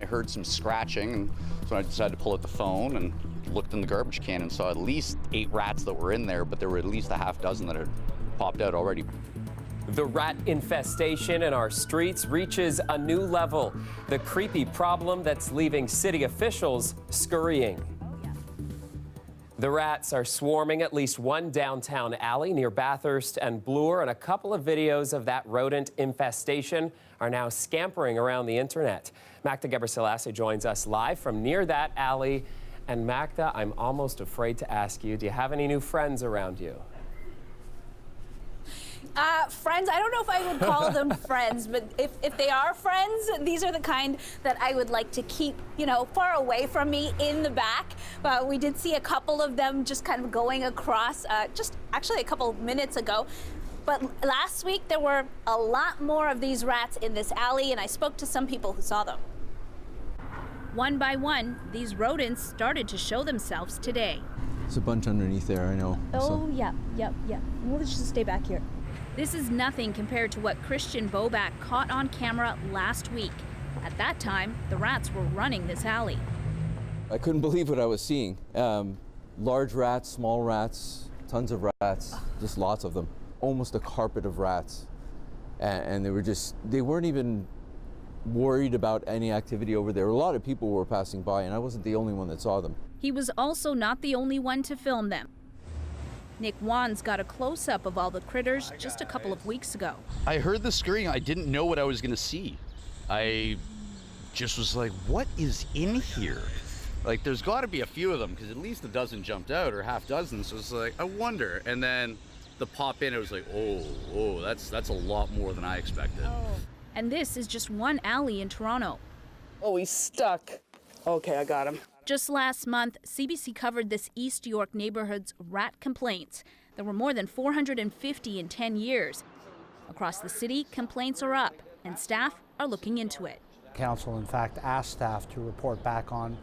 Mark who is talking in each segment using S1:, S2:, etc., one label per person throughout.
S1: heard some scratching, and so I decided to pull out the phone and looked in the garbage can and saw at least 8 rats that were in there, but there were at least a half dozen that had popped out already.
S2: The rat infestation in our streets reaches a new level. The creepy problem that's leaving city officials scurrying. The rats are swarming at least one downtown alley near Bathurst and Bloor, and a couple of videos of that rodent infestation are now scampering around the internet. Magda Gebrselassie joins us live from near that alley. And Magda, I'm almost afraid to ask you, do you have any new friends around you?
S3: Friends, I don't know if I would call them friends, but if they are friends, these are the kind that I would like to keep, far away from me in the back. But we did see a couple of them just kind of going across just actually a couple of minutes ago. But last week there were a lot more of these rats in this alley, and I spoke to some people who saw them. One by one, these rodents started to show themselves today.
S4: There's a bunch underneath there, I know.
S3: Oh, yeah. We'll just stay back here. This is nothing compared to what Christian Boback caught on camera last week. At that time, the rats were running this alley.
S4: I couldn't believe what I was seeing. Large rats, small rats, tons of rats, just lots of them. Almost a carpet of rats. And they weren't even worried about any activity over there. A lot of people were passing by, and I wasn't the only one that saw them.
S3: He was also not the only one to film them. Nick Wands got a close-up of all the critters just a couple of weeks ago.
S1: I heard the screaming. I didn't know what I was going to see. I just was like, what is in here? Like, there's got to be a few of them, because at least a dozen jumped out, or half dozen. So it's like, I wonder. And then the pop in, it was like, oh, that's a lot more than I expected.
S3: Oh. And this is just one alley in Toronto.
S5: Oh, he's stuck. Okay, I got him.
S3: Just last month, CBC covered this East York neighborhood's rat complaints. There were more than 450 in 10 years. Across the city, complaints are up, and staff are looking into it.
S6: Council, in fact, asked staff to report back on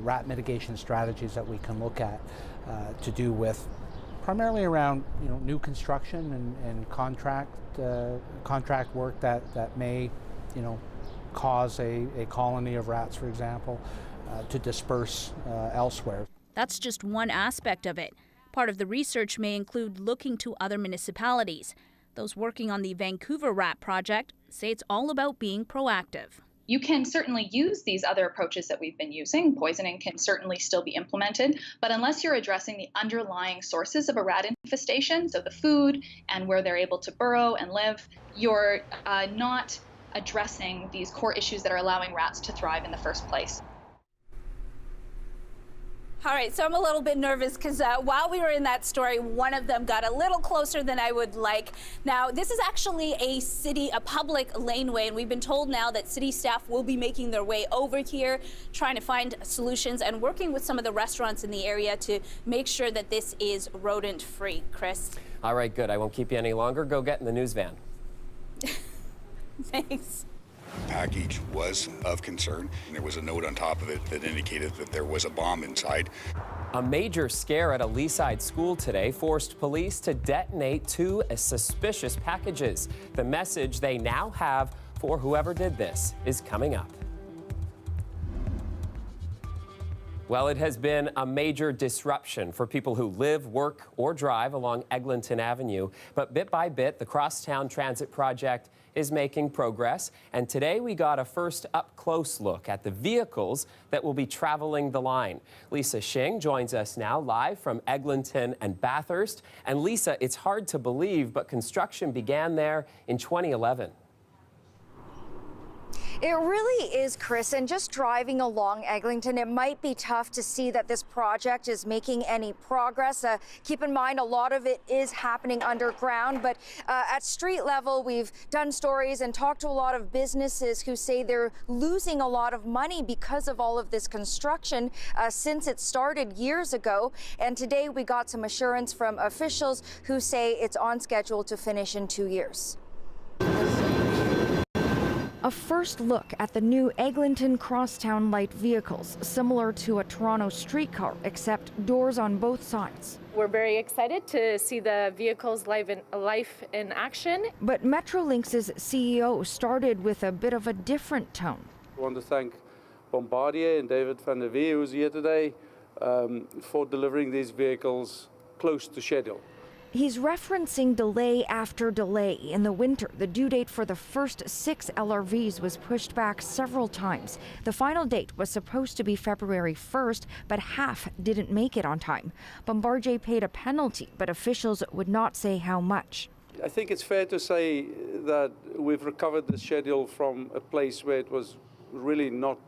S6: rat mitigation strategies that we can look at to do with primarily around new construction and contract work that may cause a colony of rats, for example, to disperse elsewhere.
S3: That's just one aspect of it. Part of the research may include looking to other municipalities. Those working on the Vancouver Rat Project say it's all about being proactive.
S7: You can certainly use these other approaches that we've been using. Poisoning can certainly still be implemented, but unless you're addressing the underlying sources of a rat infestation, so the food and where they're able to burrow and live, you're not addressing these core issues that are allowing rats to thrive in the first place.
S3: All right, so I'm a little bit nervous because while we were in that story, one of them got a little closer than I would like. Now, this is actually a public laneway, and we've been told now that city staff will be making their way over here, trying to find solutions and working with some of the restaurants in the area to make sure that this is rodent-free. Chris?
S2: All right, good. I won't keep you any longer. Go get in the news van.
S3: Thanks.
S8: Package was of concern. There was a note on top of it that indicated that there was a bomb inside.
S2: A major scare at a Leaside school today forced police to detonate 2 suspicious packages. The message they now have for whoever did this is coming up. Well, it has been a major disruption for people who live, work, or drive along Eglinton Avenue. But bit by bit, the Crosstown Transit Project is making progress. And today we got a first up-close look at the vehicles that will be traveling the line. Lisa Shing joins us now live from Eglinton and Bathurst. And Lisa, it's hard to believe, but construction began there in 2011.
S9: It really is, Chris, and just driving along Eglinton, it might be tough to see that this project is making any progress. Keep in mind, a lot of it is happening underground, but at street level, we've done stories and talked to a lot of businesses who say they're losing a lot of money because of all of this construction since it started years ago. And today we got some assurance from officials who say it's on schedule to finish in 2 years. A first look at the new Eglinton Crosstown light vehicles, similar to a Toronto streetcar, except doors on both sides.
S10: We're very excited to see the vehicles live in action.
S9: But Metrolinx's CEO started with a bit of a different tone.
S11: I want to thank Bombardier and David Van der Wee, who's here today, for delivering these vehicles close to schedule.
S9: He's referencing delay after delay. In the winter, the due date for the first 6 LRVs was pushed back several times. The final date was supposed to be February 1st, but half didn't make it on time. Bombardier paid a penalty, but officials would not say how much.
S11: I think it's fair to say that we've recovered the schedule from a place where it was really not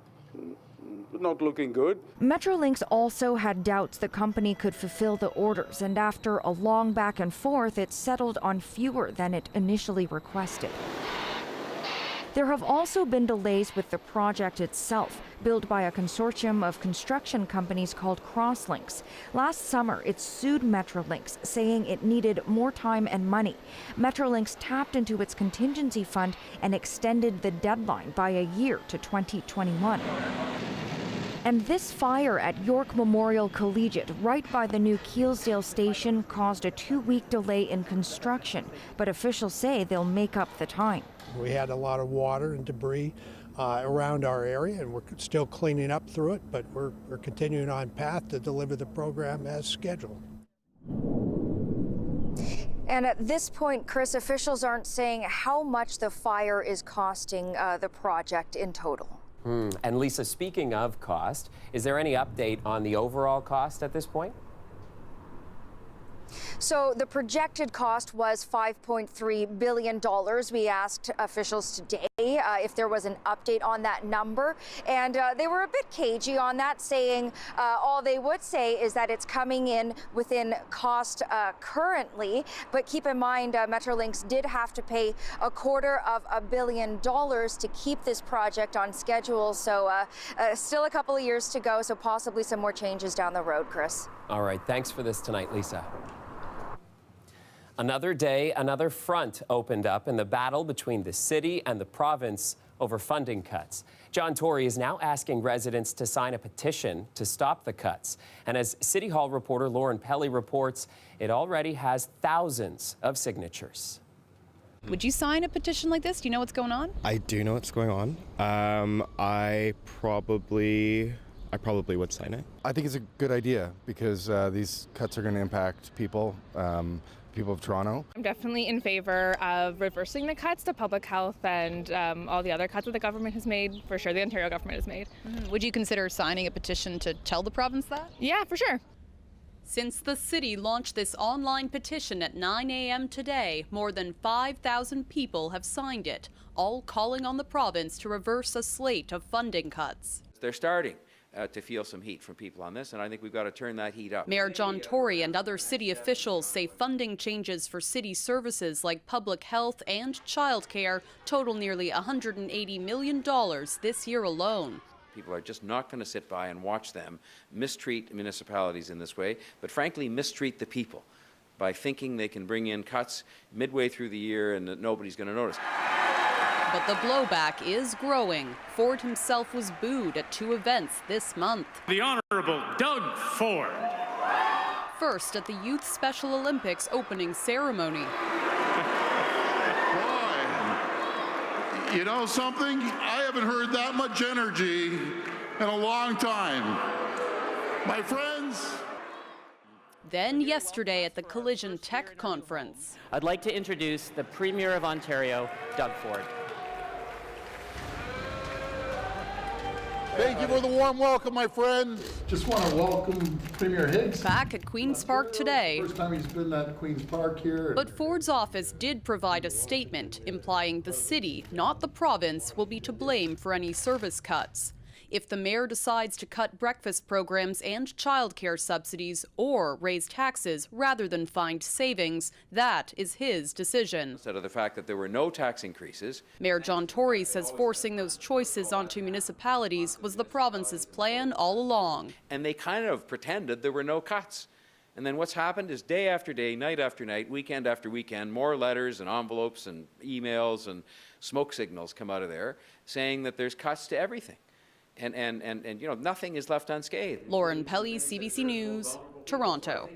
S11: looking good.
S9: Metrolinx also had doubts the company could fulfill the orders, and after a long back and forth, it settled on fewer than it initially requested. There have also been delays with the project itself, built by a consortium of construction companies called Crosslinks. Last summer, it sued Metrolinx, saying it needed more time and money. Metrolinx tapped into its contingency fund and extended the deadline by a year to 2021. And this fire at York Memorial Collegiate, right by the new Keelsdale station, caused a 2-week delay in construction, but officials say they'll make up the time.
S12: We had a lot of water and debris around our area, and we're still cleaning up through it, but we're continuing on path to deliver the program as scheduled.
S9: And at this point, Chris, officials aren't saying how much the fire is costing the project in total.
S2: And Lisa, speaking of cost, is there any update on the overall cost at this point?
S9: So the projected cost was $5.3 billion. We asked officials today if there was an update on that number, and they were a bit cagey on that, saying all they would say is that it's coming in within cost currently. But keep in mind, Metrolinx did have to pay $250 million to keep this project on schedule. So still a couple of years to go, so possibly some more changes down the road, Chris.
S2: All right, thanks for this tonight, Lisa. Another day, another front opened up in the battle between the city and the province over funding cuts. John Tory is now asking residents to sign a petition to stop the cuts. And as City Hall reporter Lauren Pelly reports, it already has thousands of signatures.
S13: Would you sign a petition like this? Do you know what's going on?
S14: I do know what's going on. I probably would sign it.
S15: I think it's a good idea because these cuts are going to impact people. People of Toronto.
S16: I'm definitely in favor of reversing the cuts to public health and all the other cuts that the government has made, for sure, the Ontario government has made.
S13: Would you consider signing a petition to tell the province that?
S16: Yeah, for sure.
S17: Since the city launched this online petition at 9 a.m. today, more than 5,000 people have signed it, all calling on the province to reverse a slate of funding cuts.
S18: They're starting to feel some heat from people on this, and I think we've got to turn that heat up.
S17: Mayor John Tory and other city officials say funding changes for city services like public health and childcare total nearly $180 million this year alone.
S18: People are just not going to sit by and watch them mistreat municipalities in this way, but frankly mistreat the people by thinking they can bring in cuts midway through the year and that nobody's going to notice.
S17: But the blowback is growing. Ford himself was booed at 2 events this month.
S19: The Honorable Doug Ford.
S17: First at the Youth Special Olympics opening ceremony.
S20: Boy, you know something? I haven't heard that much energy in a long time. My friends.
S17: Then yesterday at the Collision Tech Conference.
S21: I'd like to introduce the Premier of Ontario, Doug Ford.
S20: Thank you for the warm welcome, my friend.
S22: Just want to welcome Premier Higgs.
S17: Back at Queen's Park today.
S22: First time he's been at Queen's Park here.
S17: But Ford's office did provide a statement implying the city, not the province, will be to blame for any service cuts. If the mayor decides to cut breakfast programs and childcare subsidies or raise taxes rather than find savings, that is his decision.
S18: Instead of the fact that there were no tax increases.
S17: Mayor John Tory says forcing those choices onto municipalities was the province's plan all along.
S18: And they kind of pretended there were no cuts. And then what's happened is day after day, night after night, weekend after weekend, more letters and envelopes and emails and smoke signals come out of there saying that there's cuts to everything. And you know, nothing is left unscathed.
S17: Lauren Pelly, CBC News, Toronto.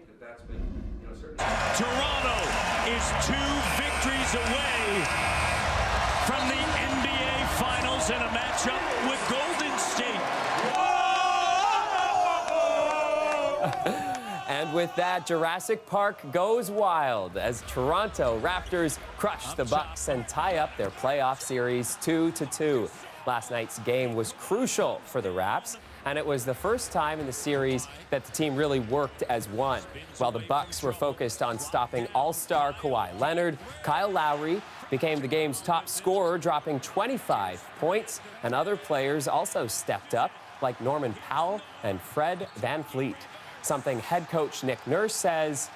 S19: Toronto is 2 victories away from the NBA Finals in a matchup with
S2: And with that, Jurassic Park goes wild as Toronto Raptors crush the Bucks and tie up their playoff series 2-2. Last night's game was crucial for the Raps, and it was the first time in the series that the team really worked as one. While the Bucks were focused on stopping all-star Kawhi Leonard, Kyle Lowry became the game's top scorer, dropping 25 points, and other players also stepped up, like Norman Powell and Fred VanVleet. Something head coach Nick Nurse says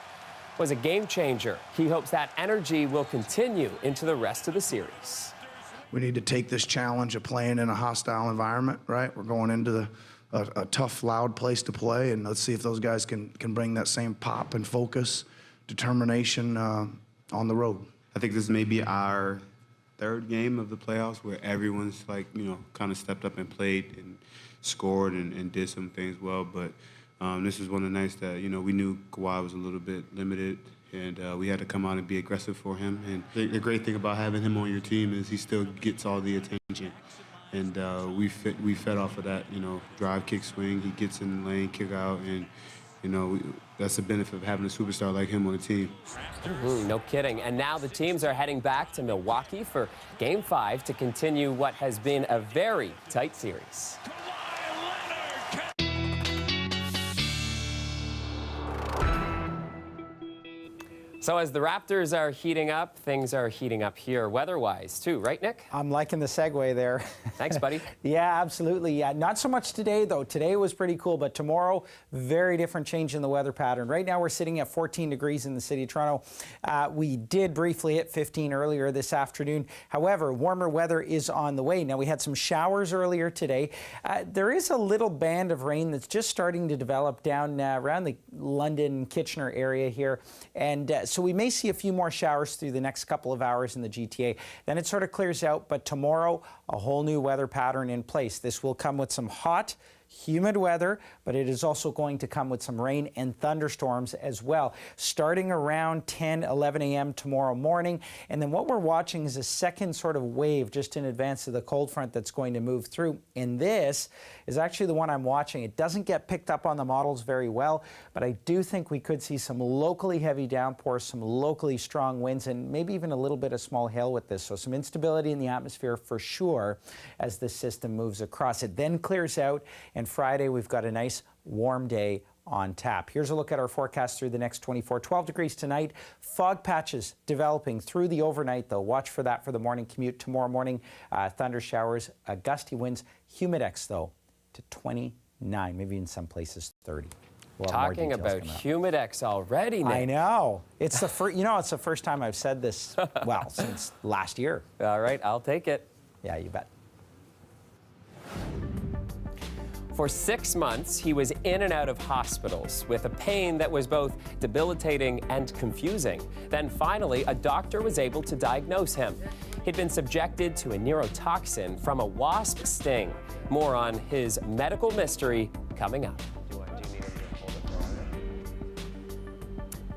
S2: was a game changer. He hopes that energy will continue into the rest of the series.
S1: We need to take this challenge of playing in a hostile environment, right? We're going into a tough, loud place to play, and let's see if those guys can bring that same pop and focus, determination on the road.
S4: I think this may be our third game of the playoffs where everyone's kind of stepped up and played and scored and did some things well, but this was one of the nights that, we knew Kawhi was a little bit limited, and we had to come out and be aggressive for him. And the great thing about having him on your team is he still gets all the attention. And we fed off of that, drive, kick, swing. He gets in the lane, kick out, and, that's the benefit of having a superstar like him on the team.
S2: No kidding. And now the teams are heading back to Milwaukee for Game 5 to continue what has been a very tight series. So as the Raptors are heating up, things are heating up here weather-wise too, right, Nick?
S23: I'm liking the segue there.
S2: Thanks, buddy.
S23: Yeah, absolutely. Yeah, not so much today, though. Today was pretty cool, but tomorrow, very different change in the weather pattern. Right now, we're sitting at 14 degrees in the city of Toronto. We did briefly hit 15 earlier this afternoon. However, warmer weather is on the way. Now, we had some showers earlier today. There is a little band of rain that's just starting to develop down around the London, Kitchener area here. And so we may see a few more showers through the next couple of hours in the GTA. Then it sort of clears out, but tomorrow, a whole new weather pattern in place. This will come with some hot, humid weather, but it is also going to come with some rain and thunderstorms as well, starting around 10, 11 a.m. tomorrow morning. And then what we're watching is a second sort of wave just in advance of the cold front that's going to move through. And this is actually the one I'm watching. It doesn't get picked up on the models very well, but I do think we could see some locally heavy downpours, some locally strong winds, and maybe even a little bit of small hail with this. So some instability in the atmosphere for sure as this system moves across. It then clears out, and Friday we've got a nice warm day on tap. Here's a look at our forecast through the next 24. 12 degrees tonight. Fog patches developing through the overnight, though. Watch for that for the morning commute tomorrow morning. Thunder showers, gusty winds. Humidex, though, to 29, maybe in some places 30. We'll
S2: Talking about Humidex already, Nick.
S23: I know. It's the first. It's the first time I've said this. Well, since last year.
S2: All right, I'll take it.
S23: Yeah, you bet.
S2: For 6 months, he was in and out of hospitals with a pain that was both debilitating and confusing. Then finally, a doctor was able to diagnose him. He'd been subjected to a neurotoxin from a wasp sting. More on his medical mystery coming up.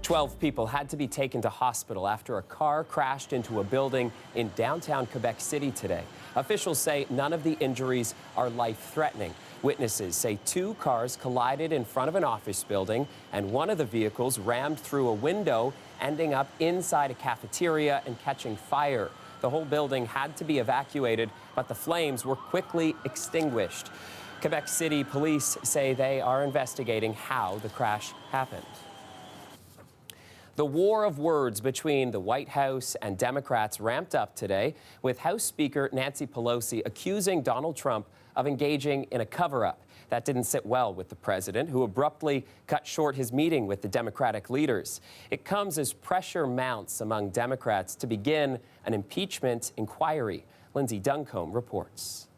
S2: 12 people had to be taken to hospital after a car crashed into a building in downtown Quebec City today. Officials say none of the injuries are life-threatening. Witnesses say 2 cars collided in front of an office building, and one of the vehicles rammed through a window, ending up inside a cafeteria and catching fire. The whole building had to be evacuated, but the flames were quickly extinguished. Quebec City police say they are investigating how the crash happened. The war of words between the White House and Democrats ramped up today, with House Speaker Nancy Pelosi accusing Donald Trump of engaging in a cover-up. That didn't sit well with the president, who abruptly cut short his meeting with the Democratic leaders. It comes as pressure mounts among Democrats to begin an impeachment inquiry. Lindsay Duncombe reports.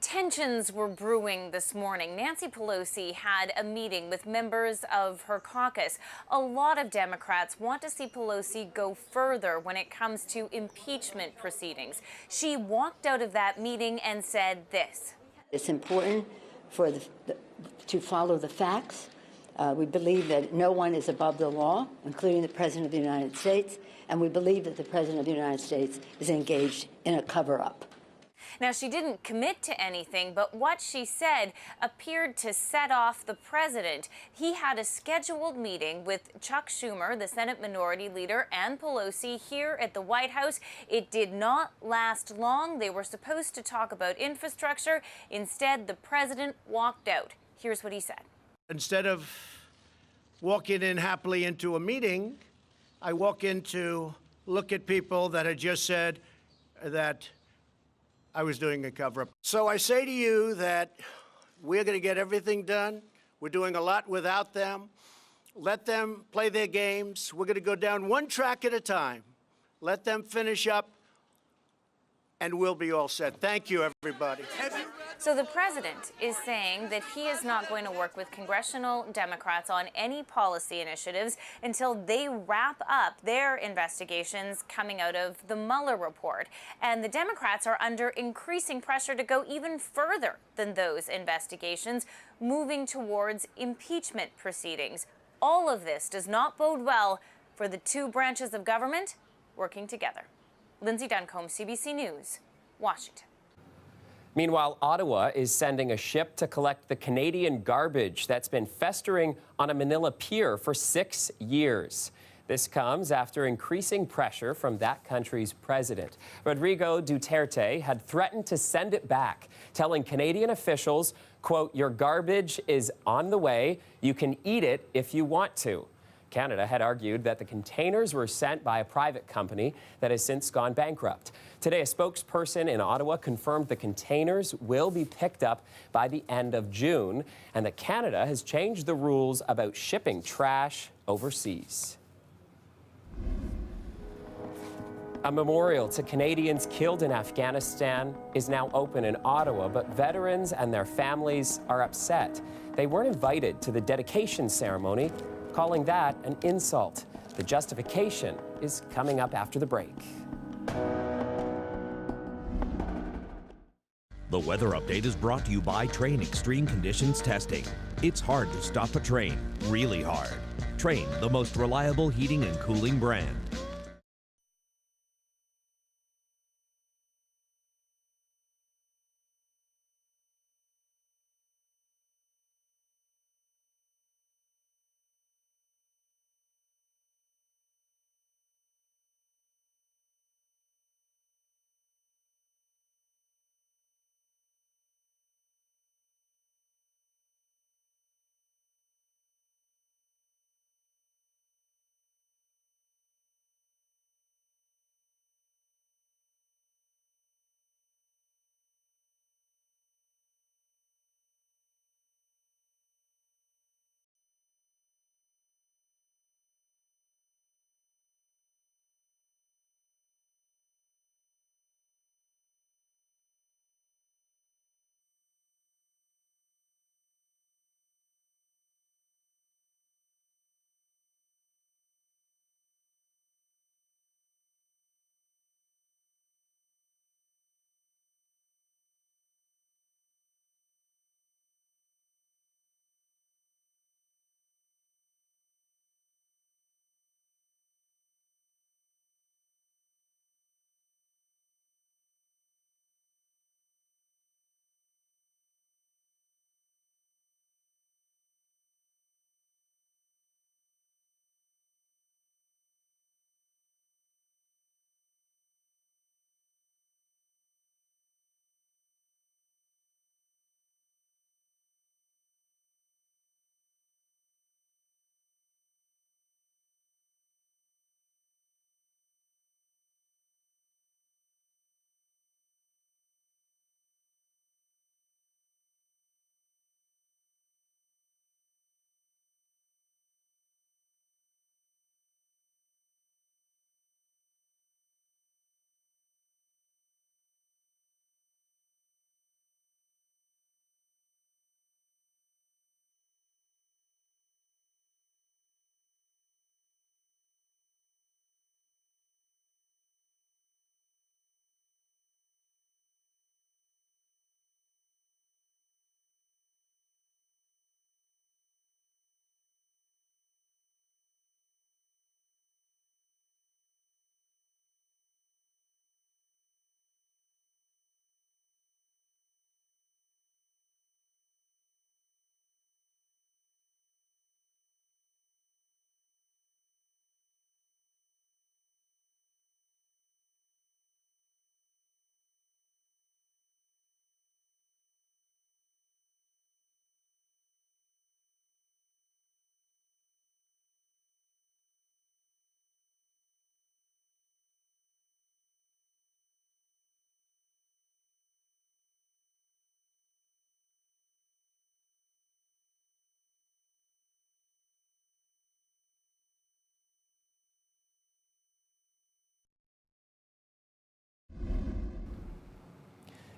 S24: Tensions were brewing this morning. Nancy Pelosi had a meeting with members of her caucus. A lot of Democrats want to see Pelosi go further when it comes to impeachment proceedings. She walked out of that meeting and said this.
S25: It's important to follow the facts. We believe that no one is above the law, including the President of the United States, and we believe that the President of the United States is engaged in a cover-up.
S24: Now, she didn't commit to anything, but what she said appeared to set off the president. He had a scheduled meeting with Chuck Schumer, the Senate Minority Leader, and Pelosi here at the White House. It did not last long. They were supposed to talk about infrastructure. Instead, the president walked out. Here's what he said.
S3: Instead of walking in happily into a meeting, I walk in to look at people that had just said that I was doing a cover-up. So I say to you that we're going to get everything done. We're doing a lot without them. Let them play their games. We're going to go down one track at a time. Let them finish up, and we'll be all set. Thank you, everybody.
S24: So the president is saying that he is not going to work with congressional Democrats on any policy initiatives until they wrap up their investigations coming out of the Mueller report. And the Democrats are under increasing pressure to go even further than those investigations, moving towards impeachment proceedings. All of this does not bode well for the two branches of government working together. Lindsay Duncombe, CBC News, Washington.
S2: Meanwhile, Ottawa is sending a ship to collect the Canadian garbage that's been festering on a Manila pier for 6 years. This comes after increasing pressure from that country's president. Rodrigo Duterte had threatened to send it back, telling Canadian officials, quote, "Your garbage is on the way. You can eat it if you want to." Canada had argued that the containers were sent by a private company that has since gone bankrupt. Today, a spokesperson in Ottawa confirmed the containers will be picked up by the end of June, and that Canada has changed the rules about shipping trash overseas. A memorial to Canadians killed in Afghanistan is now open in Ottawa, but veterans and their families are upset. They weren't invited to the dedication ceremony, calling that an insult. The justification is coming up after the break.
S5: The weather update is brought to you by Train Extreme Conditions Testing. It's hard to stop a train, really hard. Train, the most reliable heating and cooling brand.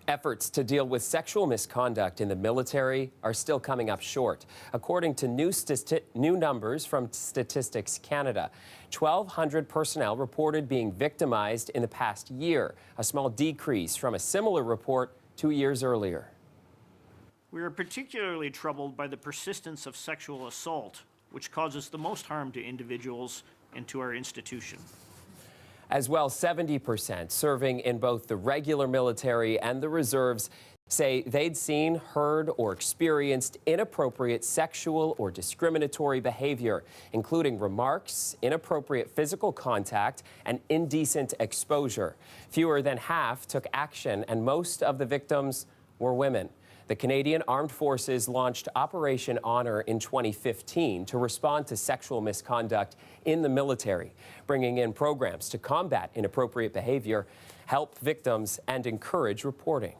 S2: Efforts to deal with sexual misconduct in the military are still coming up short. According to new numbers from Statistics Canada, 1,200 personnel reported being victimized in the past year, a small decrease from a similar report 2 years earlier.
S6: We are particularly troubled by the persistence of sexual assault, which causes the most harm to individuals and to our institution.
S2: As well, 70% serving in both the regular military and the reserves say they'd seen, heard, or experienced inappropriate sexual or discriminatory behavior, including remarks, inappropriate physical contact, and indecent exposure. Fewer than half took action, and most of the victims were women. The Canadian Armed Forces launched Operation Honor in 2015 to respond to sexual misconduct in the military, bringing in programs to combat inappropriate behavior, help victims, and encourage reporting.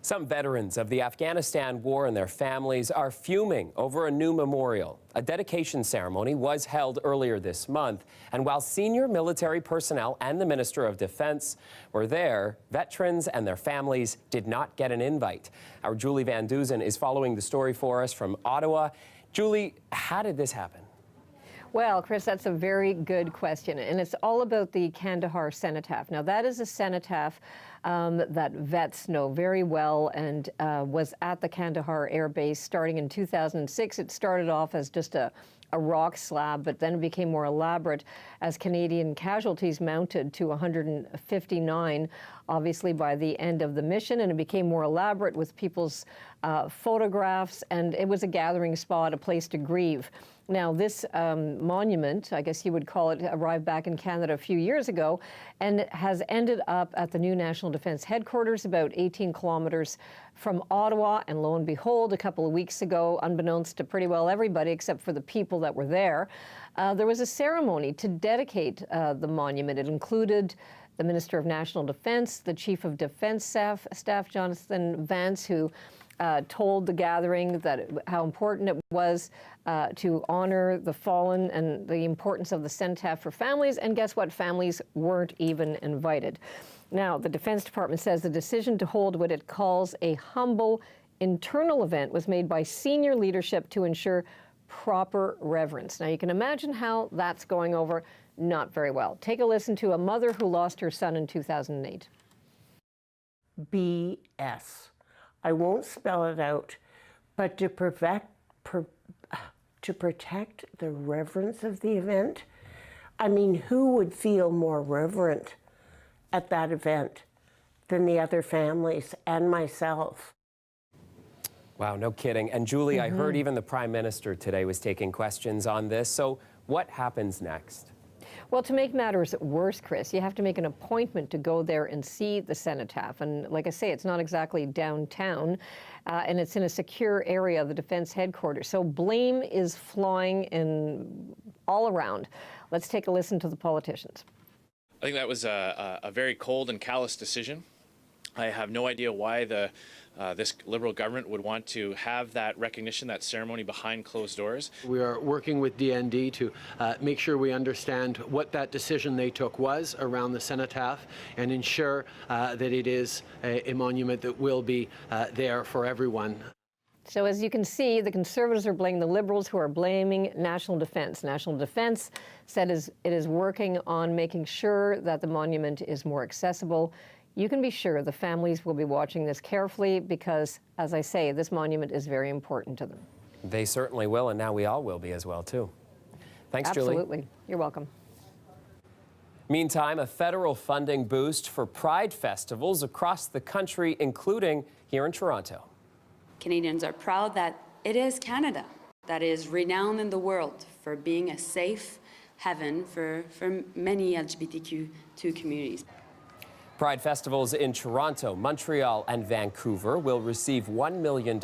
S2: Some veterans of the Afghanistan war and their families are fuming over a new memorial. A dedication ceremony was held earlier this month, and while senior military personnel and the Minister of Defense were there, veterans and their families did not get an invite. Our Julie Van Duzen is following the story for us from Ottawa. Julie, how did this happen?
S7: Well, Chris, that's a very good question, and it's all about the Kandahar cenotaph. Now, that is a cenotaph that vets know very well and was at the Kandahar Air Base starting in 2006. It started off as just a rock slab, but then it became more elaborate as Canadian casualties mounted to 159, obviously by the end of the mission, and it became more elaborate with people's photographs, and it was a gathering spot, a place to grieve. Now, this monument, I guess you would call it, arrived back in Canada a few years ago and has ended up at the new National Defence Headquarters about 18 kilometres from Ottawa. And lo and behold, a couple of weeks ago, unbeknownst to pretty well everybody except for the people that were there was a ceremony to dedicate the monument. It included the Minister of National Defence, the Chief of Defence Staff Jonathan Vance, who told the gathering that how important it was to honor the fallen and the importance of the cenotaph for families. And guess what? Families weren't even invited. Now, the Defense Department says the decision to hold what it calls a humble internal event was made by senior leadership to ensure proper reverence. Now, you can imagine how that's going over not very well. Take a listen to a mother who lost her son in 2008.
S8: BS. I won't spell it out, but to protect the reverence of the event, I mean, who would feel more reverent at that event than the other families and myself?
S2: Wow, no kidding. And Julie, I heard even the Prime Minister today was taking questions on this. So what happens next?
S7: Well, to make matters worse, Chris, you have to make an appointment to go there and see the cenotaph. And like I say, it's not exactly downtown, and it's in a secure area of the Defense Headquarters. So blame is flying all around. Let's take a listen to the politicians.
S10: I think that was a very cold and callous decision. I have no idea why this Liberal government would want to have that recognition, that ceremony behind closed doors.
S11: We are working with DND to make sure we understand what that decision they took was around the cenotaph and ensure that it is a monument that will be there for everyone.
S7: So as you can see, the Conservatives are blaming the Liberals, who are blaming National Defence. National Defence said it is working on making sure that the monument is more accessible. You can be sure the families will be watching this carefully because, as I say, this monument is very important to them.
S2: They certainly will, and now we all will be as well, too. Thanks, Julie.
S7: Absolutely. You're welcome.
S2: Meantime, a federal funding boost for Pride festivals across the country, including here in Toronto.
S26: Canadians are proud that it is Canada that is renowned in the world for being a safe haven for many LGBTQ2 communities.
S2: Pride festivals in Toronto, Montreal, and Vancouver will receive $1 million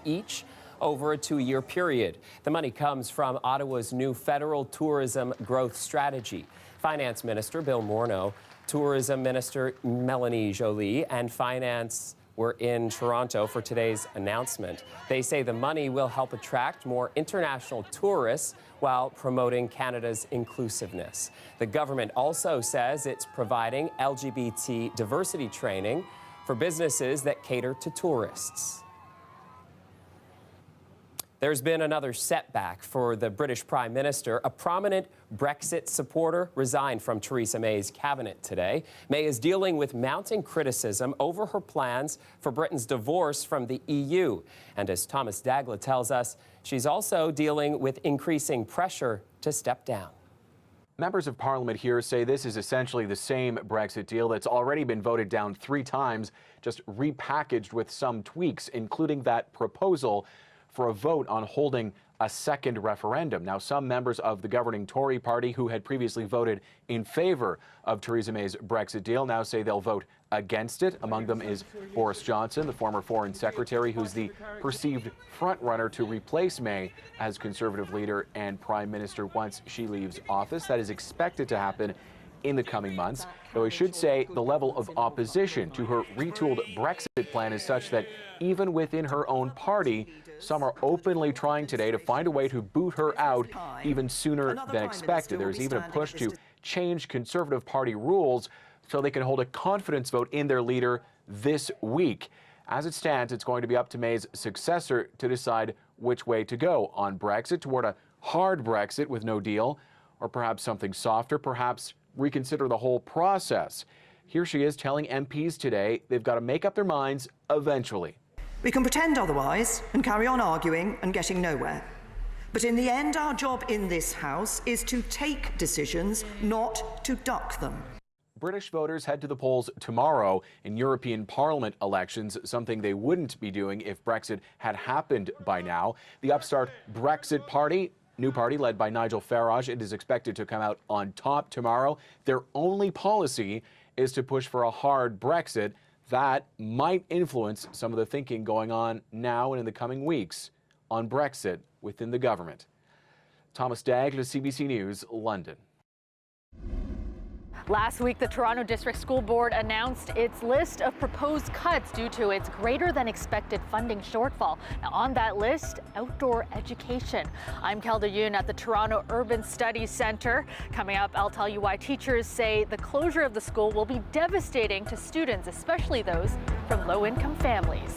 S2: each over a 2-year period. The money comes from Ottawa's new federal tourism growth strategy. Finance Minister Bill Morneau, Tourism Minister Melanie Joly, and Finance were in Toronto for today's announcement. They say the money will help attract more international tourists while promoting Canada's inclusiveness. The government also says it's providing LGBT diversity training for businesses that cater to tourists. There's been another setback for the British Prime Minister. A prominent Brexit supporter resigned from Theresa May's cabinet today. May is dealing with mounting criticism over her plans for Britain's divorce from the EU. And as Thomas Dagla tells us, she's also dealing with increasing pressure to step down.
S9: Members of Parliament here say this is essentially the same Brexit deal that's already been voted down 3 times, just repackaged with some tweaks, including that proposal for a vote on holding a second referendum. Now, some members of the governing Tory party who had previously voted in favor of Theresa May's Brexit deal now say they'll vote against it. Among them is Boris Johnson, the former Foreign Secretary, who's the perceived frontrunner to replace May as Conservative leader and Prime Minister once she leaves office. That is expected to happen in the coming months, though I should say the level of opposition to her retooled Brexit plan is such that even within her own party, some are openly trying today to find a way to boot her out even sooner than expected. There's even a push to change Conservative Party rules so they can hold a confidence vote in their leader this week. As it stands, it's going to be up to May's successor to decide which way to go on Brexit, toward a hard Brexit with no deal, or perhaps something softer, perhaps reconsider the whole process. Here she is telling MPs today they've got to make up their minds eventually.
S12: We can pretend otherwise and carry on arguing and getting nowhere. But in the end, our job in this House is to take decisions, not to duck them.
S9: British voters head to the polls tomorrow in European Parliament elections, something they wouldn't be doing if Brexit had happened by now. The upstart Brexit Party, new party led by Nigel Farage, it is expected to come out on top tomorrow. Their only policy is to push for a hard Brexit. That might influence some of the thinking going on now and in the coming weeks on Brexit within the government. Thomas Dagla, CBC News, London.
S13: Last week, the Toronto District School Board announced its list of proposed cuts due to its greater than expected funding shortfall. Now, on that list, outdoor education. I'm Kelda Yoon at the Toronto Urban Studies Centre. Coming up, I'll tell you why teachers say the closure of the school will be devastating to students, especially those from low-income families.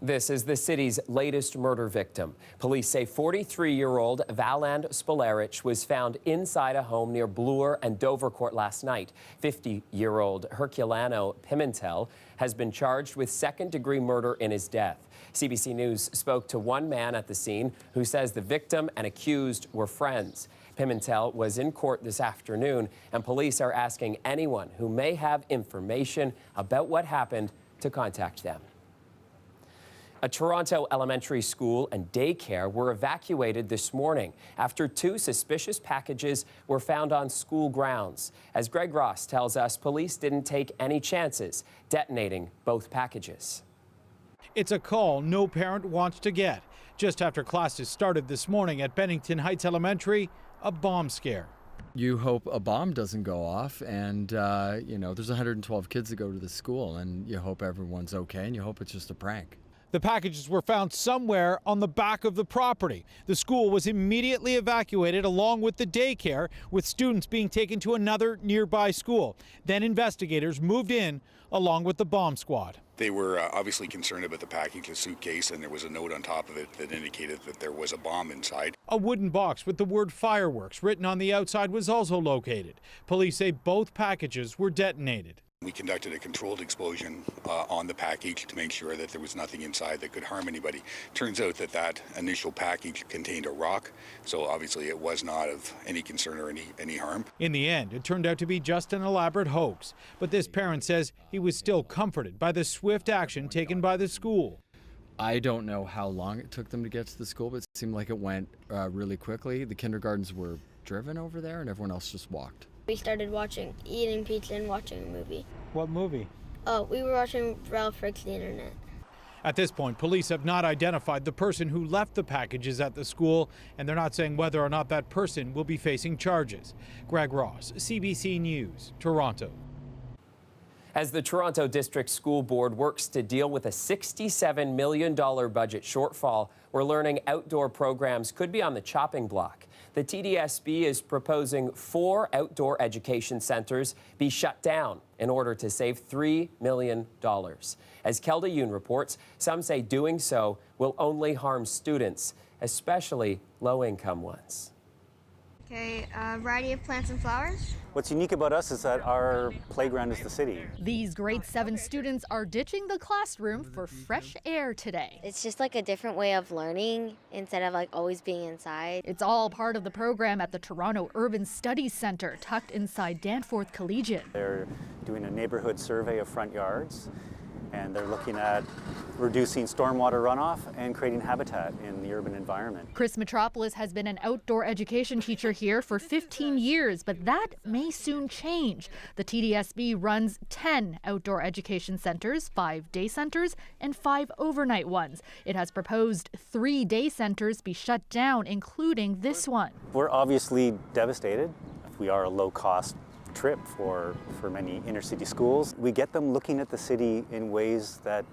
S2: This is the city's latest murder victim. Police say 43-year-old Valand Spolarich was found inside a home near Bloor and Dovercourt last night. 50-year-old Herculano Pimentel has been charged with second-degree murder in his death. CBC News spoke to one man at the scene who says the victim and accused were friends. Pimentel was in court this afternoon, and police are asking anyone who may have information about what happened to contact them. A Toronto elementary school and daycare were evacuated this morning after 2 suspicious packages were found on school grounds. As Greg Ross tells us, police didn't take any chances detonating both packages.
S14: It's a call no parent wants to get. Just after classes started this morning at Bennington Heights Elementary, a bomb scare.
S15: You hope a bomb doesn't go off, and there's 112 kids that go to the school, and you hope everyone's okay, and you hope it's just a prank.
S14: The packages were found somewhere on the back of the property. The school was immediately evacuated along with the daycare, with students being taken to another nearby school. Then investigators moved in along with the bomb squad.
S16: They were obviously concerned about the package, the suitcase, and there was a note on top of it that indicated that there was a bomb inside.
S14: A wooden box with the word fireworks written on the outside was also located. Police say both packages were detonated.
S16: We conducted a controlled explosion on the package to make sure that there was nothing inside that could harm anybody. Turns out that that initial package contained a rock, so obviously it was not of any concern or any harm.
S14: In the end, it turned out to be just an elaborate hoax. But this parent says he was still comforted by the swift action taken by the school.
S15: I don't know how long it took them to get to the school, but it seemed like it went really quickly. The kindergartens were driven over there and everyone else just walked.
S20: We started eating pizza and watching a movie.
S14: What movie?
S20: Oh, we were watching Ralph Breaks the Internet.
S14: At this point, police have not identified the person who left the packages at the school, and they're not saying whether or not that person will be facing charges. Greg Ross, CBC News, Toronto.
S2: As the Toronto District School Board works to deal with a $67 million budget shortfall, we're learning outdoor programs could be on the chopping block. The TDSB is proposing 4 outdoor education centers be shut down in order to save $3 million. As Kelda Yoon reports, some say doing so will only harm students, especially low-income ones.
S20: Okay, a variety of plants and flowers.
S21: What's unique about us is that our playground is the city.
S13: These grade 7 students are ditching the classroom for fresh air today.
S20: It's just like a different way of learning instead of like always being inside.
S13: It's all part of the program at the Toronto Urban Studies Centre, tucked inside Danforth Collegiate.
S21: They're doing a neighborhood survey of front yards, and they're looking at reducing stormwater runoff and creating habitat in the urban environment.
S13: Chris Metropolis has been an outdoor education teacher here for 15 years, but that may soon change. The TDSB runs 10 outdoor education centers, 5 day centers, and 5 overnight ones. It has proposed 3 day centers be shut down, including this one.
S21: We're obviously devastated. We are a low-cost trip for many inner city schools. We get them looking at the city in ways that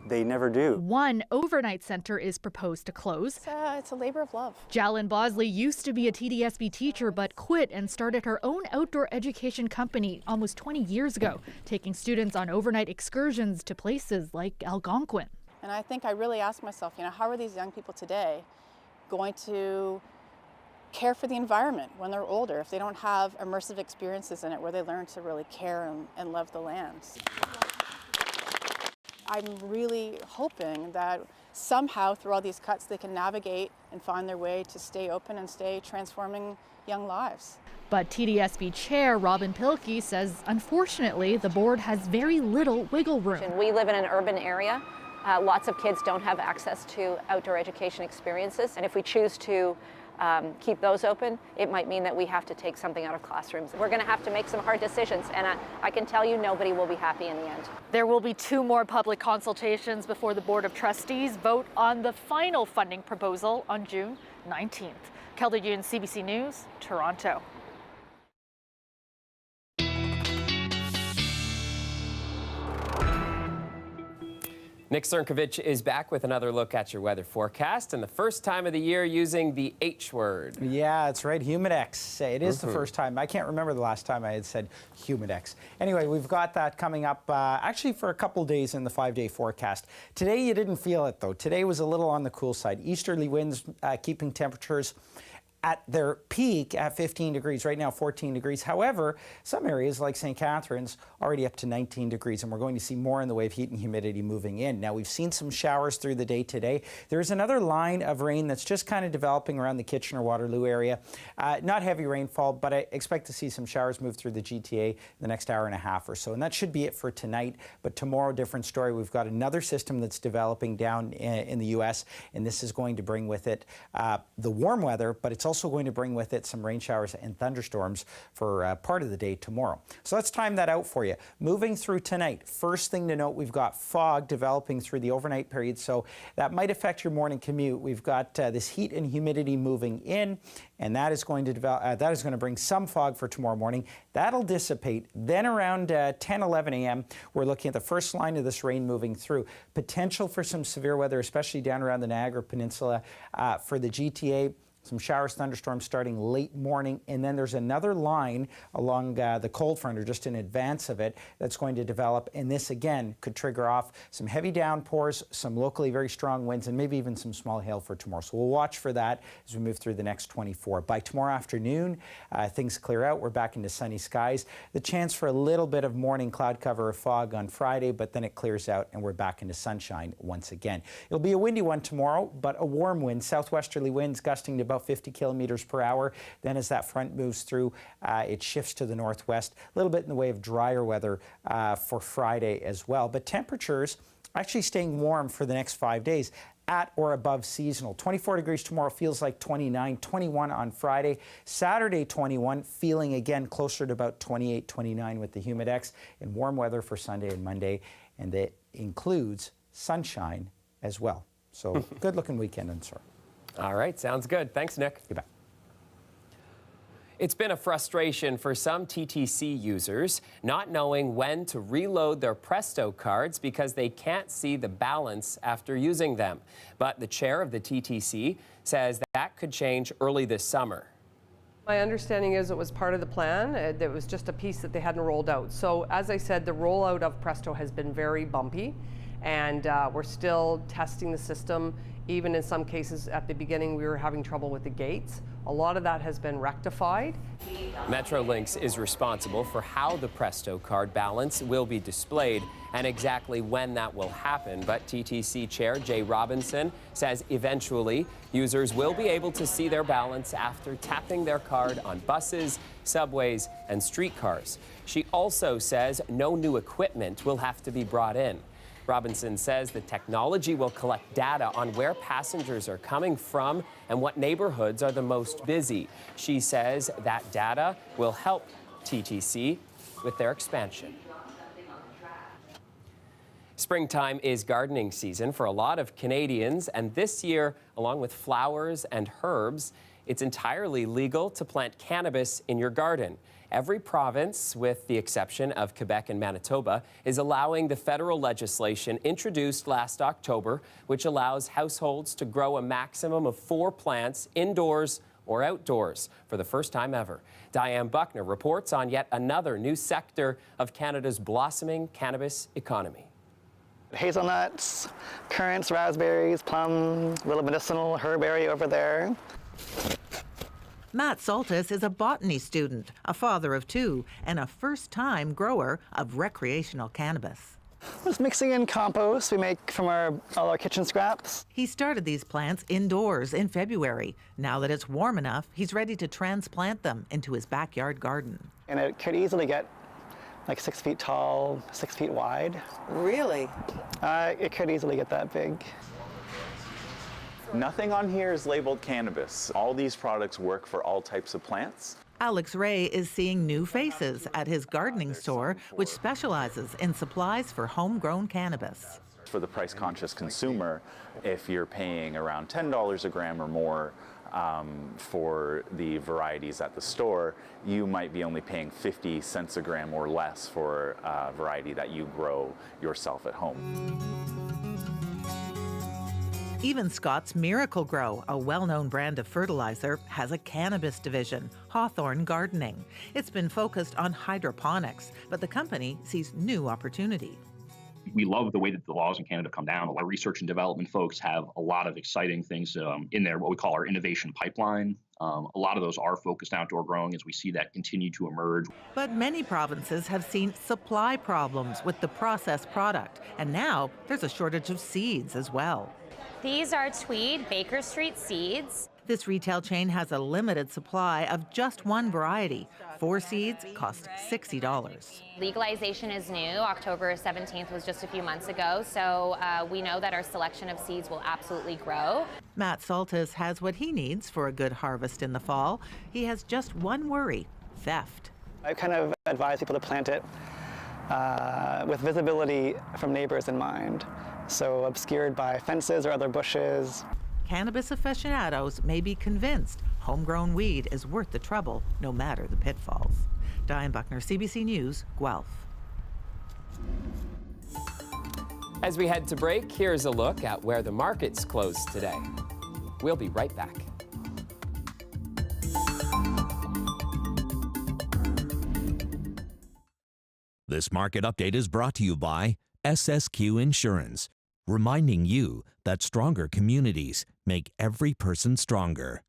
S21: they never do.
S13: One overnight center is proposed to close.
S22: It's a labor of love.
S13: Jalyn Bosley used to be a TDSB teacher but quit and started her own outdoor education company almost 20 years ago, taking students on overnight excursions to places like Algonquin.
S22: And I think I really asked myself, how are these young people today going to care for the environment when they're older if they don't have immersive experiences in it where they learn to really care and love the land? I'm really hoping that somehow through all these cuts they can navigate and find their way to stay open and stay transforming young lives.
S13: But TDSB Chair Robin Pilkey says, unfortunately, the board has very little wiggle room.
S27: We live in an urban area. Lots of kids don't have access to outdoor education experiences, and if we choose to keep those open, it might mean that we have to take something out of classrooms. We're going to have to make some hard decisions, and I can tell you nobody will be happy in the end.
S13: There will be 2 more public consultations before the Board of Trustees vote on the final funding proposal on June 19th. Kelda Yoon, CBC News, Toronto.
S2: Nick Cernkovich is back with another look at your weather forecast, and the first time of the year using the H word.
S1: Yeah, that's right, Humidex. It is the first time. I can't remember the last time I had said Humidex. Anyway, we've got that coming up actually for a couple days in the 5-day forecast. Today you didn't feel it though. Today was a little on the cool side. Easterly winds keeping temperatures at their peak at 15 degrees, right now 14 degrees. However, some areas like St. Catharines already up to 19 degrees, and we're going to see more in the way of heat and humidity moving in. Now, we've seen some showers through the day today. There's another line of rain that's just kind of developing around the Kitchener-Waterloo area. Not heavy rainfall, but I expect to see some showers move through the GTA in the next hour and a half or so, and that should be it for tonight. But tomorrow, different story. We've got another system that's developing down in the U.S., and this is going to bring with it the warm weather, but it's also going to bring with it some rain showers and thunderstorms for part of the day tomorrow. So let's time that out for you. Moving through tonight, first thing to note, we've got fog developing through the overnight period, so that might affect your morning commute. We've got this heat and humidity moving in, and that is going to develop. That is going to bring some fog for tomorrow morning. That'll dissipate. Then around 10, 11 a.m., we're looking at the first line of this rain moving through. Potential for some severe weather, especially down around the Niagara Peninsula for the GTA. Some showers, thunderstorms starting late morning, and then there's another line along the cold front or just in advance of it that's going to develop, and this again could trigger off some heavy downpours, some locally very strong winds, and maybe even some small hail for tomorrow. So we'll watch for that as we move through the next 24. By tomorrow afternoon, things clear out. We're back into sunny skies. The chance for a little bit of morning cloud cover or fog on Friday, but then it clears out and we're back into sunshine once again. It'll be a windy one tomorrow, but a warm wind, southwesterly winds gusting to about 50 kilometers per hour. Then as that front moves through, it shifts to the northwest. A little bit in the way of drier weather for Friday as well. But temperatures actually staying warm for the next 5 days at or above seasonal. 24 degrees tomorrow, feels like 29, 21 on Friday. Saturday, 21, feeling again closer to about 28, 29 with the Humidex, and warm weather for Sunday and Monday. And that includes sunshine as well. So good looking weekend in store.
S2: All right, sounds good. Thanks, Nick.
S1: Goodbye.
S2: It's been a frustration for some TTC users not knowing when to reload their Presto cards because they can't see the balance after using them. But the chair of the TTC says that could change early this summer.
S4: My understanding is it was part of the plan. It was just a piece that they hadn't rolled out. So as I said, the rollout of Presto has been very bumpy, and we're still testing the system. Even in some cases at the beginning, we were having trouble with the gates. A lot of that has been rectified.
S2: Metrolinx is responsible for how the Presto card balance will be displayed and exactly when that will happen. But TTC Chair Jay Robinson says eventually users will be able to see their balance after tapping their card on buses, subways, and streetcars. She also says no new equipment will have to be brought in. Robinson says the technology will collect data on where passengers are coming from and what neighborhoods are the most busy. She says that data will help TTC with their expansion. Springtime is gardening season for a lot of Canadians, and this year, along with flowers and herbs, it's entirely legal to plant cannabis in your garden. Every province, with the exception of Quebec and Manitoba, is allowing the federal legislation introduced last October, which allows households to grow a maximum of 4 plants indoors or outdoors for the first time ever. Diane Buckner reports on yet another new sector of Canada's blossoming cannabis economy.
S17: Hazelnuts, currants, raspberries, plum, a little medicinal herb area over there.
S18: Matt Soltis is a botany student, a father of 2, and a first-time grower of recreational cannabis.
S17: Just mixing in compost we make from all our kitchen scraps.
S18: He started these plants indoors in February. Now that it's warm enough, he's ready to transplant them into his backyard garden.
S17: And it could easily get like 6 feet tall, 6 feet wide.
S18: Really?
S17: It could easily get that big.
S19: Nothing on here is labeled cannabis. All these products work for all types of plants.
S18: Alex Ray is seeing new faces at his gardening store, which specializes in supplies for homegrown cannabis.
S19: For the price-conscious consumer, if you're paying around $10 a gram or more for the varieties at the store, you might be only paying 50 cents a gram or less for a variety that you grow yourself at home.
S18: Even Scott's Miracle Grow, a well-known brand of fertilizer, has a cannabis division, Hawthorne Gardening. It's been focused on hydroponics, but the company sees new opportunity.
S3: We love the way that the laws in Canada come down. A lot of research and development folks have a lot of exciting things in there, what we call our innovation pipeline. A lot of those are focused outdoor growing as we see that continue to emerge.
S18: But many provinces have seen supply problems with the processed product, and now there's a shortage of seeds as well.
S5: These are Tweed Baker Street seeds.
S18: This retail chain has a limited supply of just one variety. 4 seeds cost $60.
S5: Legalization is new. October 17th was just a few months ago, so we know that our selection of seeds will absolutely grow.
S18: Matt Saltis has what he needs for a good harvest in the fall. He has just one worry: theft.
S17: I kind of advise people to plant it with visibility from neighbors in mind, so obscured by fences or other bushes.
S18: Cannabis aficionados may be convinced homegrown weed is worth the trouble, no matter the pitfalls. Diane Buckner, CBC News, Guelph.
S2: As we head to break, here's a look at where the markets closed today. We'll be right back.
S6: This market update is brought to you by SSQ Insurance, reminding you that stronger communities make every person stronger.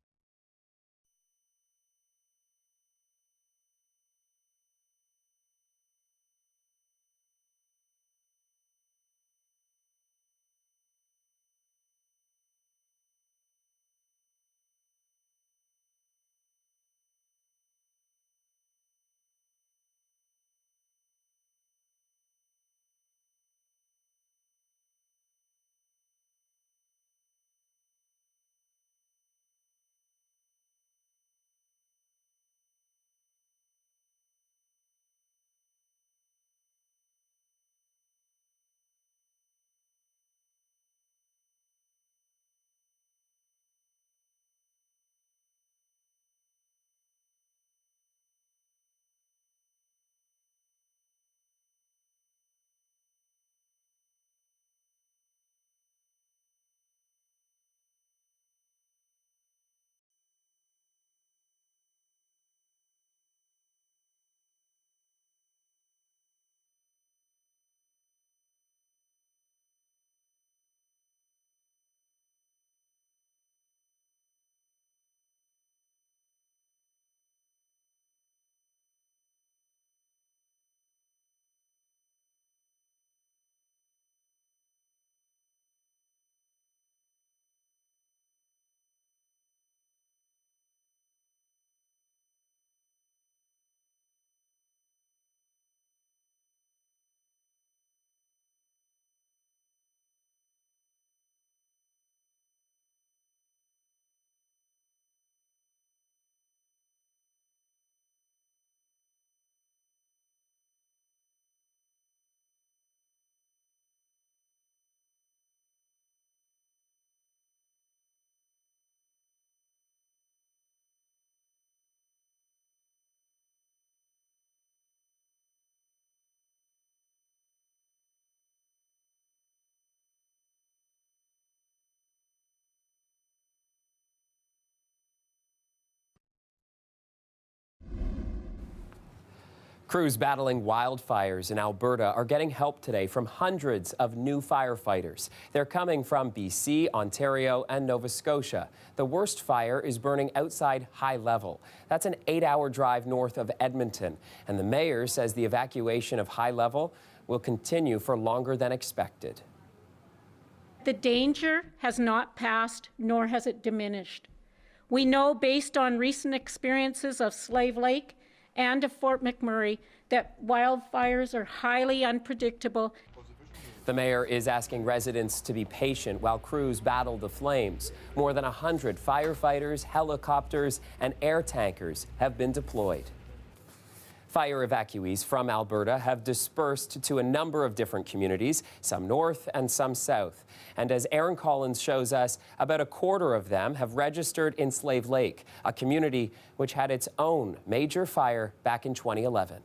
S2: Crews battling wildfires in Alberta are getting help today from hundreds of new firefighters. They're coming from BC, Ontario, and Nova Scotia. The worst fire is burning outside High Level. That's an 8-hour drive north of Edmonton. And the mayor says the evacuation of High Level will continue for longer than expected.
S8: The danger has not passed, nor has it diminished. We know, based on recent experiences of Slave Lake and of Fort McMurray, that wildfires are highly unpredictable.
S2: The mayor is asking residents to be patient while crews battle the flames. More than 100 firefighters, helicopters, and air tankers have been deployed. Fire evacuees from Alberta have dispersed to a number of different communities, some north and some south. And as Aaron Collins shows us, about a quarter of them have registered in Slave Lake, a community which had its own major fire back in 2011.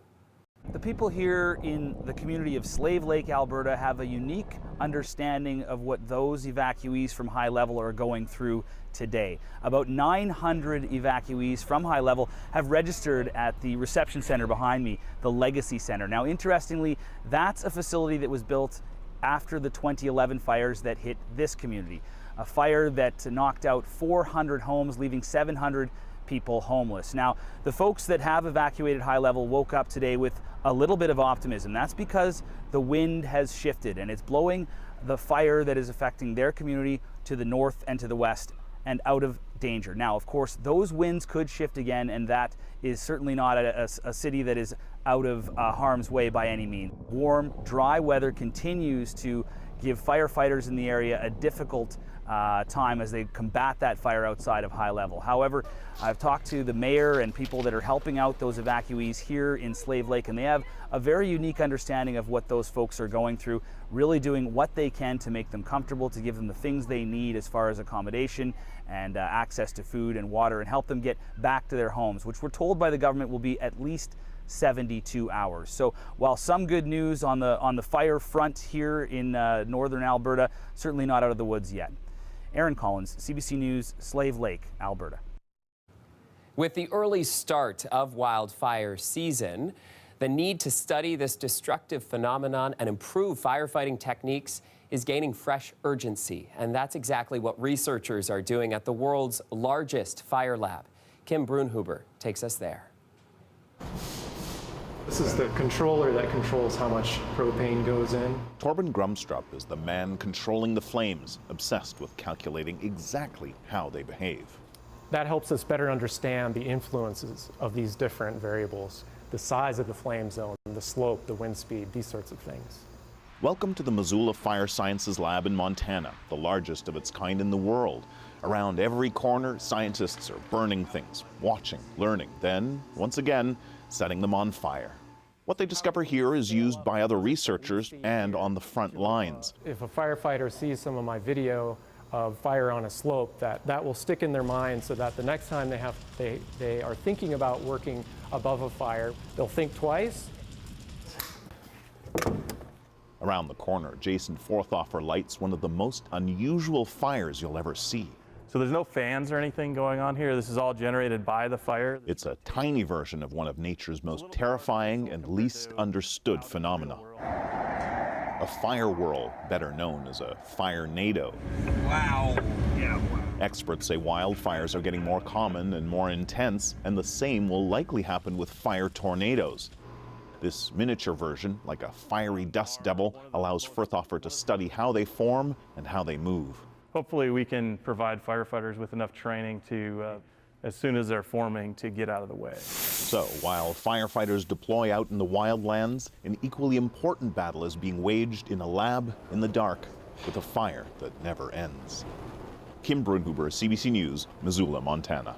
S7: The people here in the community of Slave Lake, Alberta have a unique understanding of what those evacuees from High Level are going through today. About 900 evacuees from High Level have registered at the reception center behind me, the Legacy Center. Now, interestingly, that's a facility that was built after the 2011 fires that hit this community. A fire that knocked out 400 homes, leaving 700 people homeless. Now, the folks that have evacuated High Level woke up today with a little bit of optimism. That's because the wind has shifted and it's blowing the fire that is affecting their community to the north and to the west and out of danger. Now, of course, those winds could shift again, and that is certainly not a city that is out of harm's way by any means. Warm, dry weather continues to give firefighters in the area a difficult time as they combat that fire outside of High Level. However, I've talked to the mayor and people that are helping out those evacuees here in Slave Lake, and they have a very unique understanding of what those folks are going through, really doing what they can to make them comfortable, to give them the things they need as far as accommodation and access to food and water, and help them get back to their homes, which we're told by the government will be at least 72 hours. So while some good news on the fire front here in northern Alberta, certainly not out of the woods yet. Aaron Collins, CBC News, Slave Lake, Alberta.
S2: With the early start of wildfire season, the need to study this destructive phenomenon and improve firefighting techniques is gaining fresh urgency. And that's exactly what researchers are doing at the world's largest fire lab. Kim Brunhuber takes us there.
S10: This is the controller that controls how much propane goes in.
S11: Torben Grumstrup is the man controlling the flames, obsessed with calculating exactly how they behave.
S10: That helps us better understand the influences of these different variables, the size of the flame zone, the slope, the wind speed, these sorts of things.
S11: Welcome to the Missoula Fire Sciences Lab in Montana, the largest of its kind in the world. Around every corner, scientists are burning things, watching, learning, then, once again, setting them on fire. What they discover here is used by other researchers and on the front lines.
S10: If a firefighter sees some of my video of fire on a slope, that will stick in their mind so that the next time they are thinking about working above a fire, they'll think twice.
S11: Around the corner, Jason Forthoffer lights one of the most unusual fires you'll ever see.
S23: So there's no fans or anything going on here. This is all generated by the fire.
S11: It's a tiny version of one of nature's most terrifying and least understood phenomena. A fire whirl, better known as a fire-nado.
S23: Wow. Yeah.
S11: Experts say wildfires are getting more common and more intense, and the same will likely happen with fire tornadoes. This miniature version, like a fiery dust devil, allows Forthoffer to study how they form and how they move.
S23: Hopefully we can provide firefighters with enough training to, as soon as they're forming, to get out of the way.
S11: So while firefighters deploy out in the wildlands, an equally important battle is being waged in a lab in the dark with a fire that never ends. Kim Brunhuber, CBC News, Missoula, Montana.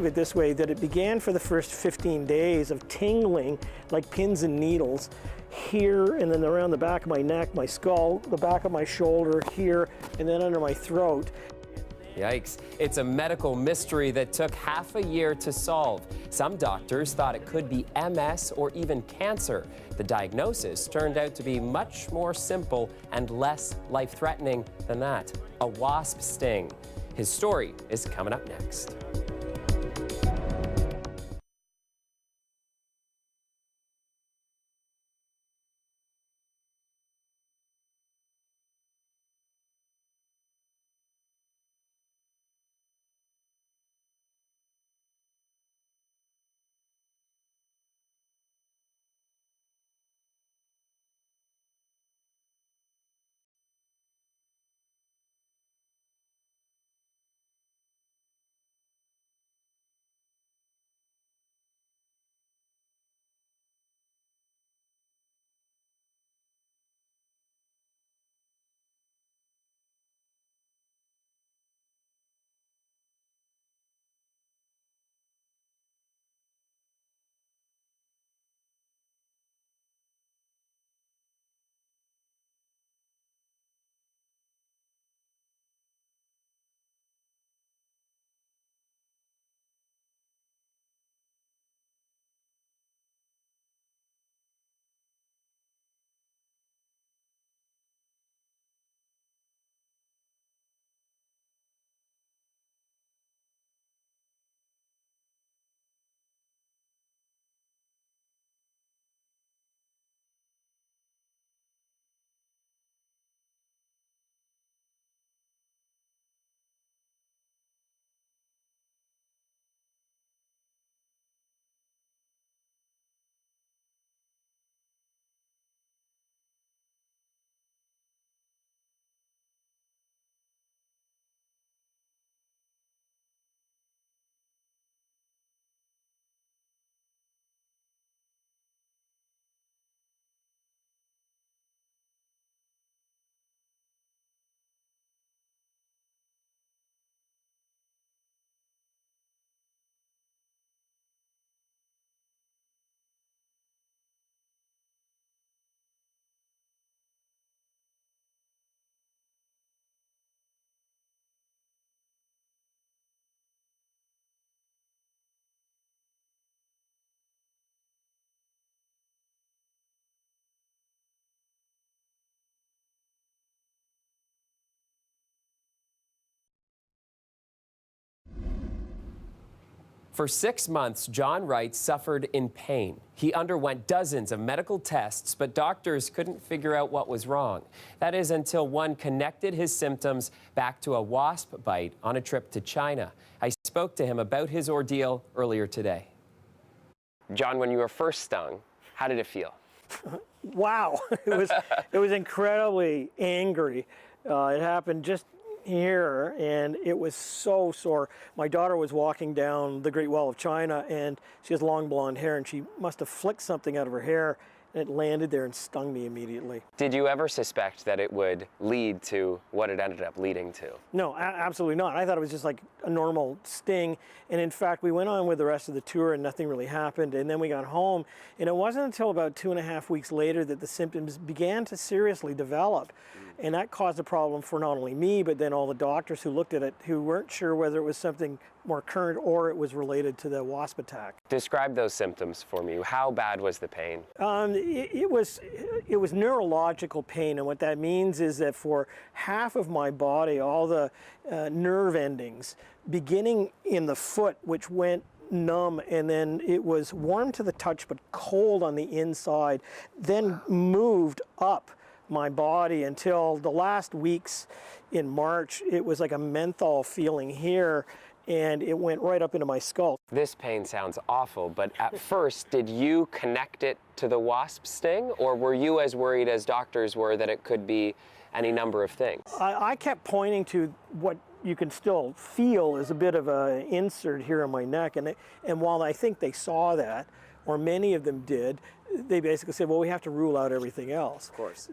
S24: It this way, that it began for the first 15 days of tingling like pins and needles here, and then around the back of my neck, my skull, the back of my shoulder, here, and then under my throat.
S2: Yikes. It's a medical mystery that took half a year to solve. Some doctors thought it could be MS or even cancer. The diagnosis turned out to be much more simple and less life-threatening than that. A wasp sting. His story is coming up next. For 6 months, John Wright suffered in pain. He underwent dozens of medical tests, but doctors couldn't figure out what was wrong. That is until one connected his symptoms back to a wasp bite on a trip to China. I spoke to him about his ordeal earlier today. John, when you were first stung, how did it feel?
S24: Wow, it was incredibly angry. It happened just here, and it was so sore. My daughter was walking down the Great Wall of China, and she has long blonde hair, and she must have flicked something out of her hair, and it landed there and stung me immediately.
S2: Did you ever suspect that it would lead to what it ended up leading to?
S24: No, absolutely not. I thought it was just like a normal sting, and in fact, we went on with the rest of the tour, and nothing really happened, and then we got home, and it wasn't until about 2.5 weeks later that the symptoms began to seriously develop. And that caused a problem for not only me, but then all the doctors who looked at it who weren't sure whether it was something more current or it was related to the wasp attack.
S2: Describe those symptoms for me. How bad was the pain?
S24: It was neurological pain, and what that means is that for half of my body, all the nerve endings, beginning in the foot, which went numb, and then it was warm to the touch but cold on the inside, then moved up my body until the last weeks in March. It was like a menthol feeling here, and it went right up into my skull.
S2: This pain sounds awful, but at first, did you connect it to the wasp sting, or were you as worried as doctors were that it could be any number of things?
S24: I kept pointing to what you can still feel is a bit of an insert here in my neck, and while I think they saw that, or many of them did, they basically said, well, we have to rule out everything else.
S2: Of course.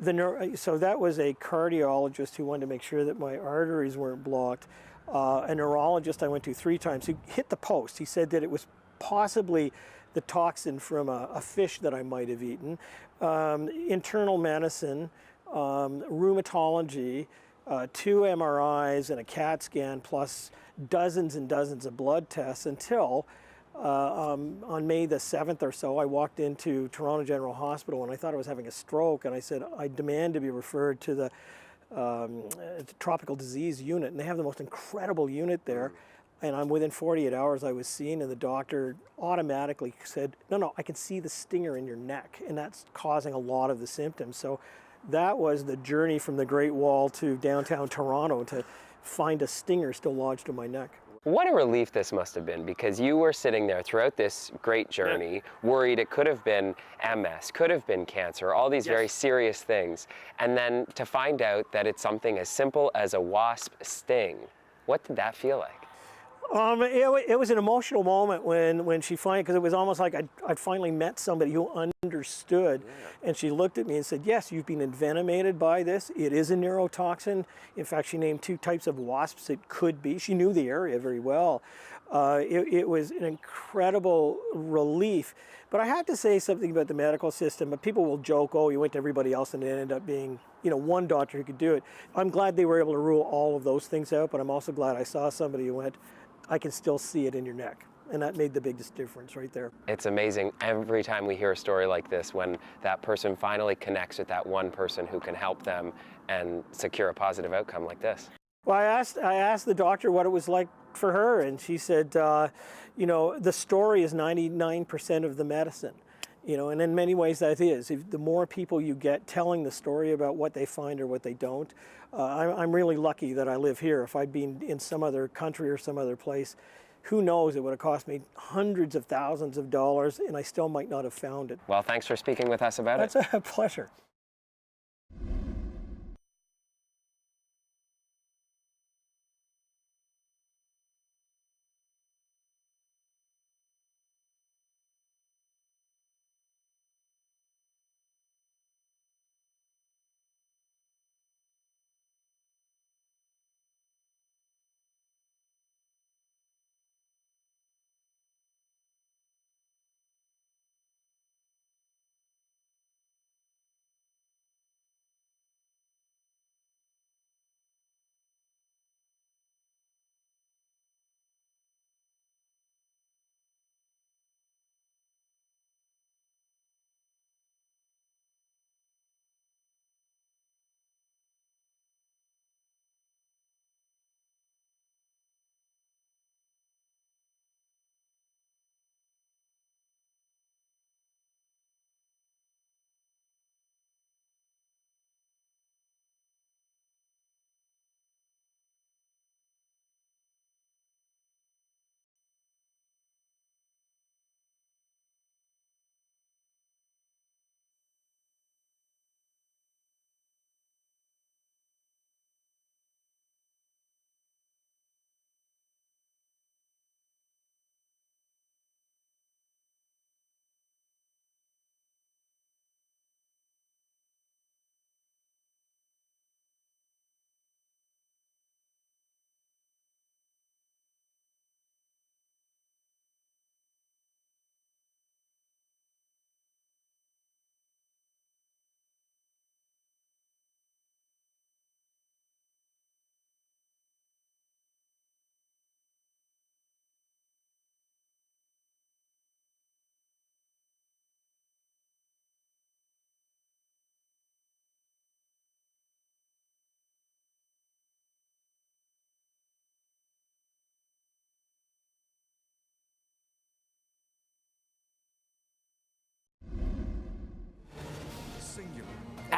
S24: So that was a cardiologist who wanted to make sure that my arteries weren't blocked. A neurologist I went to 3 times who hit the post. He said that it was possibly the toxin from a fish that I might have eaten. Internal medicine, rheumatology, 2 MRIs and a CAT scan, plus dozens and dozens of blood tests until on May the 7th or so, I walked into Toronto General Hospital and I thought I was having a stroke, and I said, I demand to be referred to the tropical disease unit, and they have the most incredible unit there. And I'm within 48 hours I was seen, and the doctor automatically said, no, I can see the stinger in your neck, and that's causing a lot of the symptoms. So that was the journey from the Great Wall to downtown Toronto to find a stinger still lodged in my neck.
S2: What a relief this must have been, because you were sitting there throughout this great journey, worried it could have been MS, could have been cancer, all these very serious things, and then to find out that it's something as simple as a wasp sting. What did that feel like?
S24: It was an emotional moment when she finally, because it was almost like I'd finally met somebody who understood, and she looked at me and said, yes, you've been envenomated by this. It is a neurotoxin. In fact, she named 2 types of wasps it could be. She knew the area very well. It was an incredible relief. But I have to say something about the medical system. People will joke, oh, you went to everybody else and it ended up being, one doctor who could do it. I'm glad they were able to rule all of those things out, but I'm also glad I saw somebody who went, I can still see it in your neck. And that made the biggest difference right there.
S2: It's amazing every time we hear a story like this, when that person finally connects with that one person who can help them and secure a positive outcome like this.
S24: Well, I asked the doctor what it was like for her, and she said, the story is 99% of the medicine. And in many ways that is. The more people you get telling the story about what they find or what they don't, I'm really lucky that I live here. If I'd been in some other country or some other place, who knows, it would have cost me hundreds of thousands of dollars, and I still might not have found it.
S2: Well, thanks for speaking with us about it.
S24: That's a pleasure.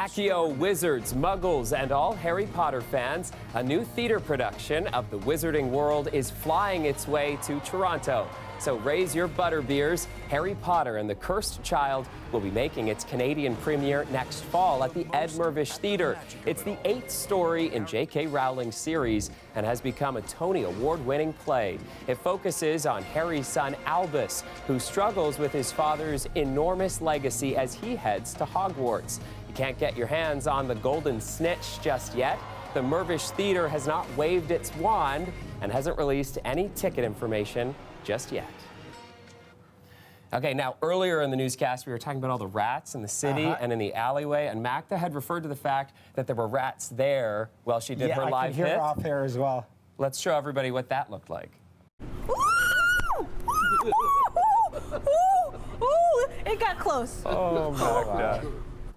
S2: Accio wizards, muggles, and all Harry Potter fans, a new theater production of The Wizarding World is flying its way to Toronto. So raise your butterbeers. Harry Potter and the Cursed Child will be making its Canadian premiere next fall at the Ed Mirvish Theatre. It's the 8th story in J.K. Rowling's series and has become a Tony Award-winning play. It focuses on Harry's son Albus, who struggles with his father's enormous legacy as he heads to Hogwarts. You can't get your hands on the Golden Snitch just yet. The Mirvish Theatre has not waved its wand and hasn't released any ticket information just yet. Okay, now earlier in the newscast, we were talking about all the rats in the city and in the alleyway, and Magda had referred to the fact that there were rats there while she did her live hit.
S1: I can hear off air as well.
S2: Let's show everybody what that looked like.
S9: It got close.
S2: Oh, Magda.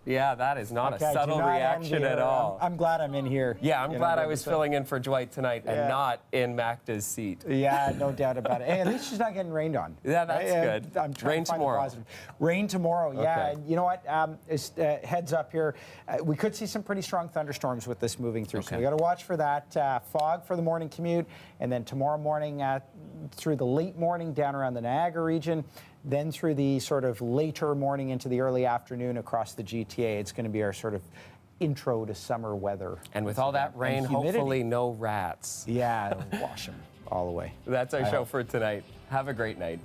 S2: Yeah, that is not a subtle reaction at all.
S1: I'm glad I'm in here.
S2: Yeah, I'm glad I was filling in for Dwight tonight and not in Magda's seat.
S1: Yeah, no doubt about it. Hey, at least she's not getting rained on.
S2: Yeah, that's good.
S1: I'm trying
S2: Rain
S1: to find
S2: tomorrow.
S1: the positive. Rain tomorrow, yeah.
S2: Okay.
S1: And you know what? Heads up here. We could see some pretty strong thunderstorms with this moving through. So we got to watch for that. Fog for the morning commute, and then tomorrow morning through the late morning down around the Niagara region. Then through the sort of later morning into the early afternoon across the GTA, it's going to be our sort of intro to summer weather.
S2: And with all that rain, hopefully no rats.
S1: Yeah, it'll wash them all the way.
S2: That's our show for tonight. Have a great night.